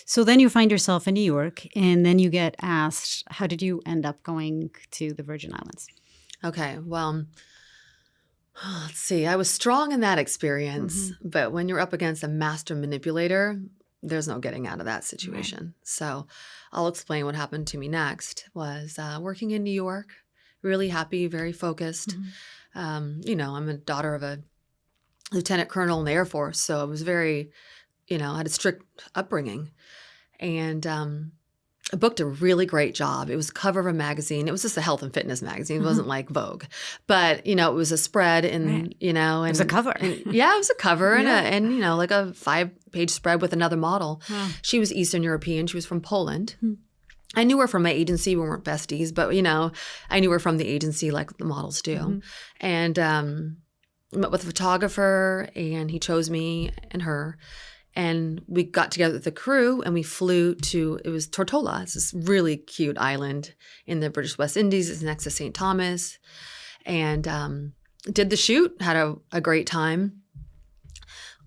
So then you find yourself in New York, and then you get asked, how did you end up going to the Virgin Islands? Okay, well, let's see. I was strong in that experience, but when you're up against a master manipulator, there's no getting out of that situation. Right. So I'll explain what happened to me next. Was working in New York, really happy, very focused. I'm a daughter of a lieutenant colonel in the Air Force, so I was very, I had a strict upbringing. And I booked a really great job. It was the cover of a magazine. It was just a health and fitness magazine. It wasn't like Vogue. But, it was a spread and, and it was a cover. It was a cover and like a 5-page spread with another model. Wow. She was Eastern European. She was from Poland. I knew her from my agency. We weren't besties, but, I knew her from the agency like the models do. And met with a photographer, and he chose me and her. And we got together with the crew, and we flew to, it was Tortola. It's this really cute island in the British West Indies. It's next to St. Thomas. And did the shoot, had a great time.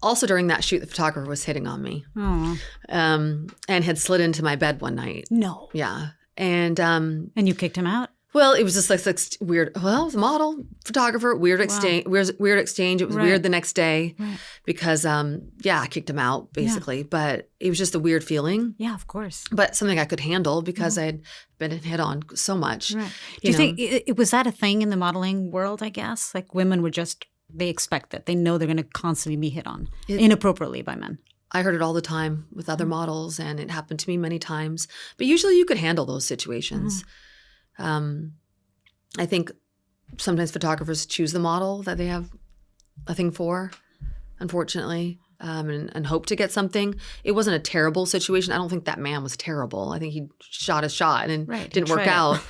Also during that shoot, the photographer was hitting on me. And had slid into my bed one night. No. Yeah. And you kicked him out? Well, it was just like weird. Well, it was a model, photographer, weird exchange. Wow. Weird exchange. It was weird the next day because, I kicked him out basically. Yeah. But it was just a weird feeling. Yeah, of course. But something I could handle because I'd been hit on so much. Right. Do you think was that a thing in the modeling world? I guess like women would they expect that. They know they're going to constantly be hit on inappropriately by men. I heard it all the time with other models, and it happened to me many times. But usually, you could handle those situations. I think sometimes photographers choose the model that they have a thing for, unfortunately, and hope to get something. It wasn't a terrible situation. I don't think that man was terrible. I think he shot a shot and didn't work out.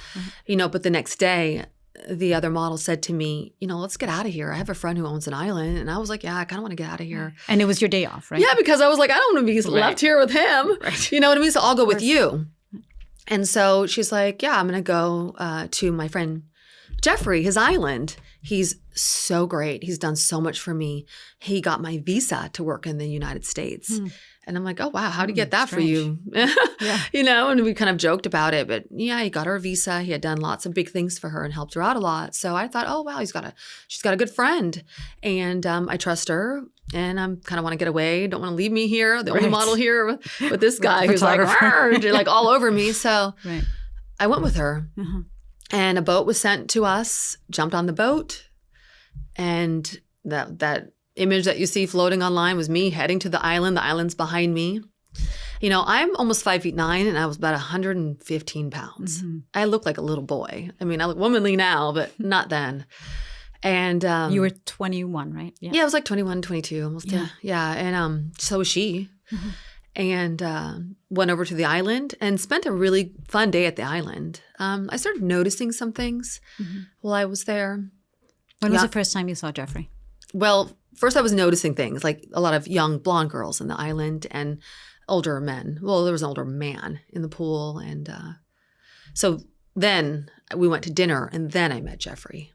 But the next day, the other model said to me, let's get out of here. I have a friend who owns an island. And I was like, yeah, I kind of want to get out of here. And it was your day off, right? Yeah, because I was like, I don't want to be left here with him. Right. You know what I mean? So I'll go with you. And so she's like, yeah, I'm going to go to my friend Jeffrey, his island. He's so great. He's done so much for me. He got my visa to work in the United States. And I'm like, oh, wow, how'd he get that for you? And we kind of joked about it. But yeah, he got her a visa. He had done lots of big things for her and helped her out a lot. So I thought, oh, wow, she's got a good friend. And I trust her. And I'm kind of want to get away. Don't want to leave me here. The only model here with this guy who's like all over me. So I went with her. And a boat was sent to us, jumped on the boat. And that image that you see floating online was me heading to the island. The island's behind me. I'm almost 5'9", and I was about 115 pounds. I look like a little boy. I mean, I look womanly now, but not then. And you were 21, right? Yeah, I was like 21, 22 almost. Yeah. And so was she. And went over to the island and spent a really fun day at the island. I started noticing some things while I was there. When was the first time you saw Jeffrey? Well, first I was noticing things like a lot of young blonde girls in the island and older men. Well, there was an older man in the pool. And so then we went to dinner, and then I met Jeffrey.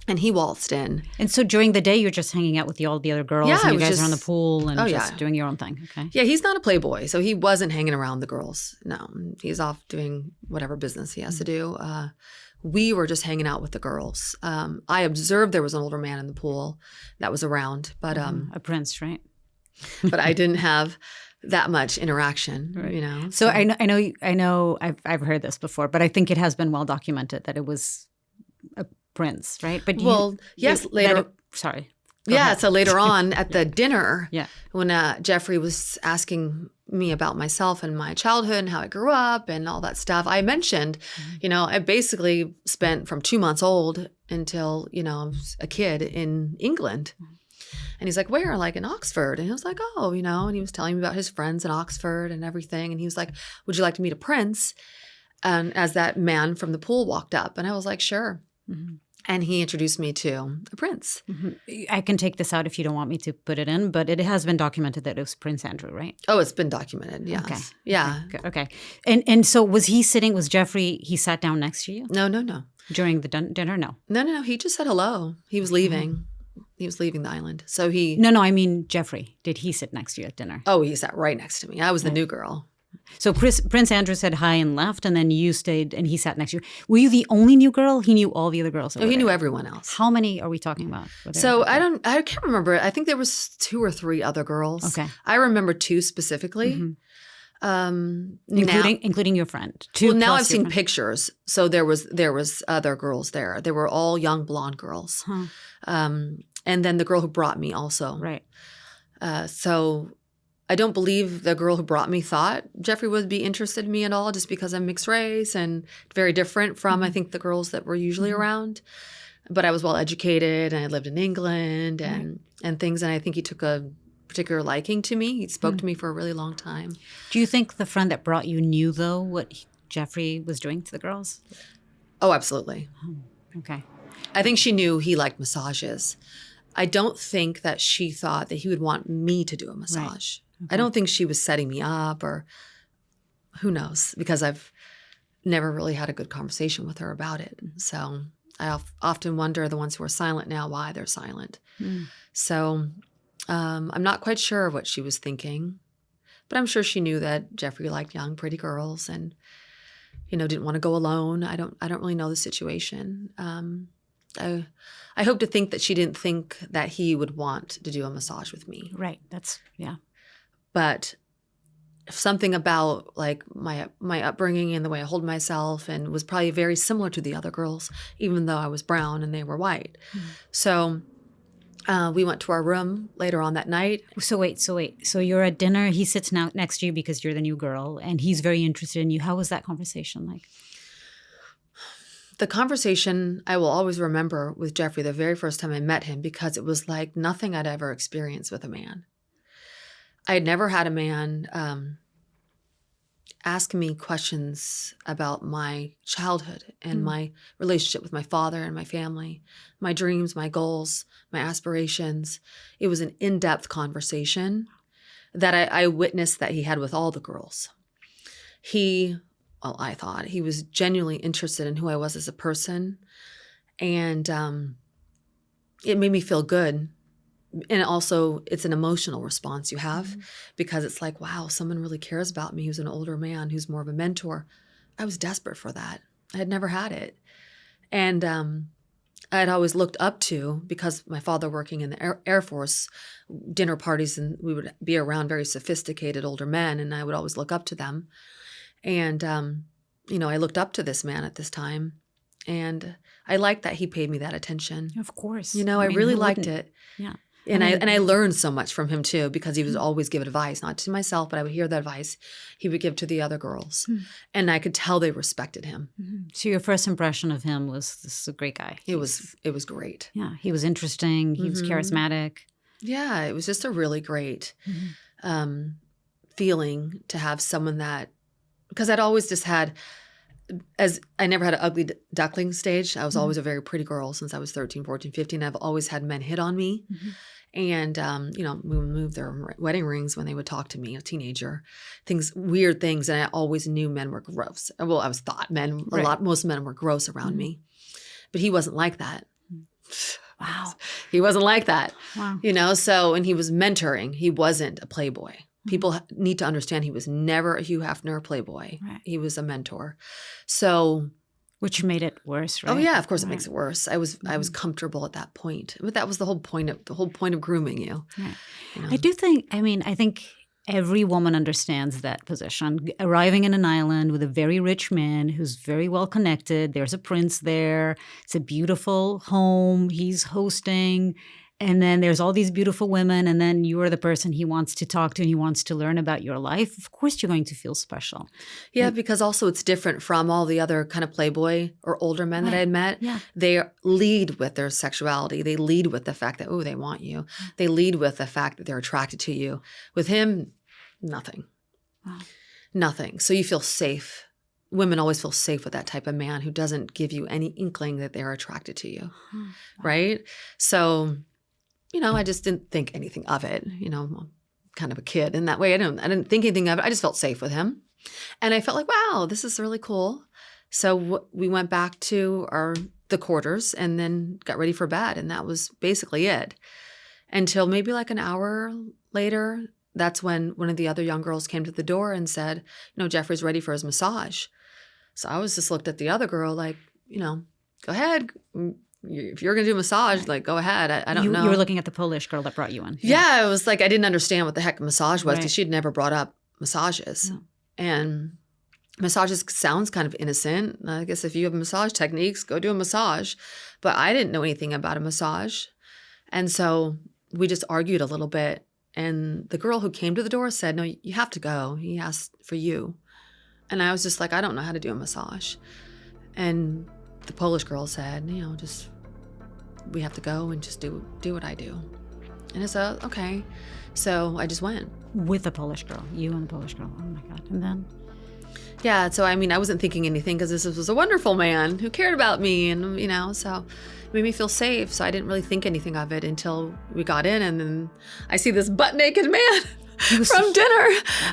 And he waltzed in. And so during the day, you're just hanging out with all the other girls, and you guys are on the pool and just doing your own thing. Okay. Yeah, he's not a playboy, so he wasn't hanging around the girls. No, he's off doing whatever business he has to do. We were just hanging out with the girls. I observed there was an older man in the pool that was around, but a prince, right? But I didn't have that much interaction, So I know. I've heard this before, but I think it has been well documented that it was a prince, right? But later. Sorry. So later on at the dinner, when Jeffrey was asking me about myself and my childhood and how I grew up and all that stuff, I mentioned, I basically spent from 2 months old until, I was a kid in England. And he's like, where? Like in Oxford. And I was like, oh, and he was telling me about his friends in Oxford and everything. And he was like, would you like to meet a prince? And as that man from the pool walked up, and I was like, sure. And he introduced me to a prince. I can take this out if you don't want me to put it in, but it has been documented that it was Prince Andrew, right? Oh, it's been documented, yes. Okay. Yeah. Okay. And so was Jeffrey, he sat down next to you? No. During the dinner? No. No. He just said hello. He was leaving. leaving the island. So he No, I mean Jeffrey. Did he sit next to you at dinner? Oh, he sat right next to me. I was the new girl. So Prince Andrew said hi and left, and then you stayed, and he sat next to you. Were you the only new girl? He knew all the other girls. No, he knew everyone else. How many are we talking about? So I can't remember. I think there was 2 or 3 other girls. Okay. I remember 2 specifically. Including your friend. 2 Well, now plus I've your seen friend. pictures. So there was other girls there. They were all young blonde girls. Huh. And then the girl who brought me also. Right. So I don't believe the girl who brought me thought Jeffrey would be interested in me at all, just because I'm mixed race and very different from, I think, the girls that were usually around. But I was well educated, and I lived in England and things. And I think he took a particular liking to me. He spoke to me for a really long time. Do you think the friend that brought you knew, though, what Jeffrey was doing to the girls? Oh, absolutely. Okay. I think she knew he liked massages. I don't think that she thought that he would want me to do a massage. Right. Okay. I don't think she was setting me up, or who knows, because I've never really had a good conversation with her about it. So I often wonder, the ones who are silent now, why they're silent. So I'm not quite sure what she was thinking, but I'm sure she knew that Jeffrey liked young, pretty girls, and didn't want to go alone. I don't really know the situation. I hope to think that she didn't think that he would want to do a massage with me. Right. Yeah. But something about like my upbringing and the way I hold myself, and was probably very similar to the other girls, even though I was brown and they were white. So we went to our room later on that night. So wait. So you're at dinner. He sits now next to you because you're the new girl, and he's very interested in you. How was that conversation like? The conversation I will always remember with Jeffrey the very first time I met him, because it was like nothing I'd ever experienced with a man. I had never had a man ask me questions about my childhood and my relationship with my father and my family, my dreams, my goals, my aspirations. It was an in-depth conversation that I witnessed that he had with all the girls. I thought he was genuinely interested in who I was as a person, and it made me feel good. And also, it's an emotional response you have, because it's like, wow, someone really cares about me, who's an older man, who's more of a mentor. I was desperate for that. I had never had it. And I had always looked up to, because my father working in the Air Force, dinner parties, and we would be around very sophisticated older men, and I would always look up to them. And, I looked up to this man at this time, and I liked that he paid me that attention. Of course. I really liked it. Yeah. And I learned so much from him too, because he would always give advice, not to myself, but I would hear that advice he would give to the other girls. And I could tell they respected him. So your first impression of him was, this is a great guy. It was great. Yeah. He was interesting. He was charismatic. Yeah. It was just a really great feeling to have someone that, because I'd always just had, as I never had an ugly duckling stage. I was always a very pretty girl since I was 13, 14, 15. I've always had men hit on me. And, we would move their wedding rings when they would talk to me, a teenager, weird things. And I always knew men were gross. Well, I was thought most men were gross around me, but he wasn't like that. Wow. He wasn't like that, Wow. So, and he was mentoring. He wasn't a playboy. People need to understand he was never a Hugh Hefner playboy. Right. He was a mentor. So, which made it worse, right? Oh yeah, of course it makes it worse. I was comfortable at that point. But that was the whole point of grooming you. Right. I think every woman understands that position. Arriving in an island with a very rich man who's very well connected. There's a prince there. It's a beautiful home. He's hosting. And then there's all these beautiful women, and then you are the person he wants to talk to and he wants to learn about your life. Of course you're going to feel special. Yeah, because also it's different from all the other kind of playboy or older men that I had met. Yeah. They lead with their sexuality. They lead with the fact that, they want you. They lead with the fact that they're attracted to you. With him, nothing. Wow. Nothing. So you feel safe. Women always feel safe with that type of man who doesn't give you any inkling that they're attracted to you. Wow. Right? So, I just didn't think anything of it. I'm kind of a kid in that way. I didn't think anything of it. I just felt safe with him. And I felt like, wow, this is really cool. So we went back to our the quarters and then got ready for bed. And that was basically it. Until maybe like an hour later, that's when one of the other young girls came to the door and said, Jeffrey's ready for his massage. So I was just looked at the other girl like, go ahead. If you're going to do a massage, like, go ahead. I don't know. You were looking at the Polish girl that brought you in. Yeah, it was like I didn't understand what the heck a massage was because Right. she'd never brought up massages. No. And massages sounds kind of innocent. I guess if you have massage techniques, go do a massage. But I didn't know anything about a massage. And so we just argued a little bit. And the girl who came to the door said, no, you have to go. He asked for you. And I was just like, I don't know how to do a massage. And the Polish girl said, we have to go and just do what I do. And I said, okay. So I just went. With the Polish girl. You and the Polish girl. Oh, my God. And then? Yeah. So, I wasn't thinking anything because this was a wonderful man who cared about me. And, so it made me feel safe. So I didn't really think anything of it until we got in. And then I see this butt-naked man from dinner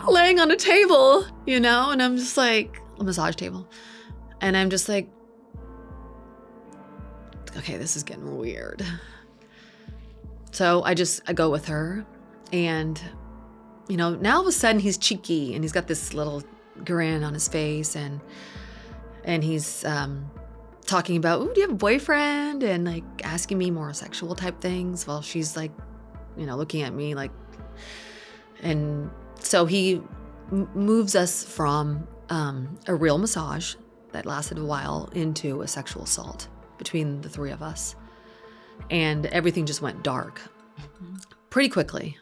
laying on a table, and I'm just like, a massage table. And I'm just like, okay, this is getting weird. So I go with her. And, now all of a sudden he's cheeky and he's got this little grin on his face. And he's talking about, ooh, do you have a boyfriend? And like asking me more sexual type things while she's like, looking at me like, and so he moves us from a real massage that lasted a while into a sexual assault between the three of us. And everything just went dark pretty quickly.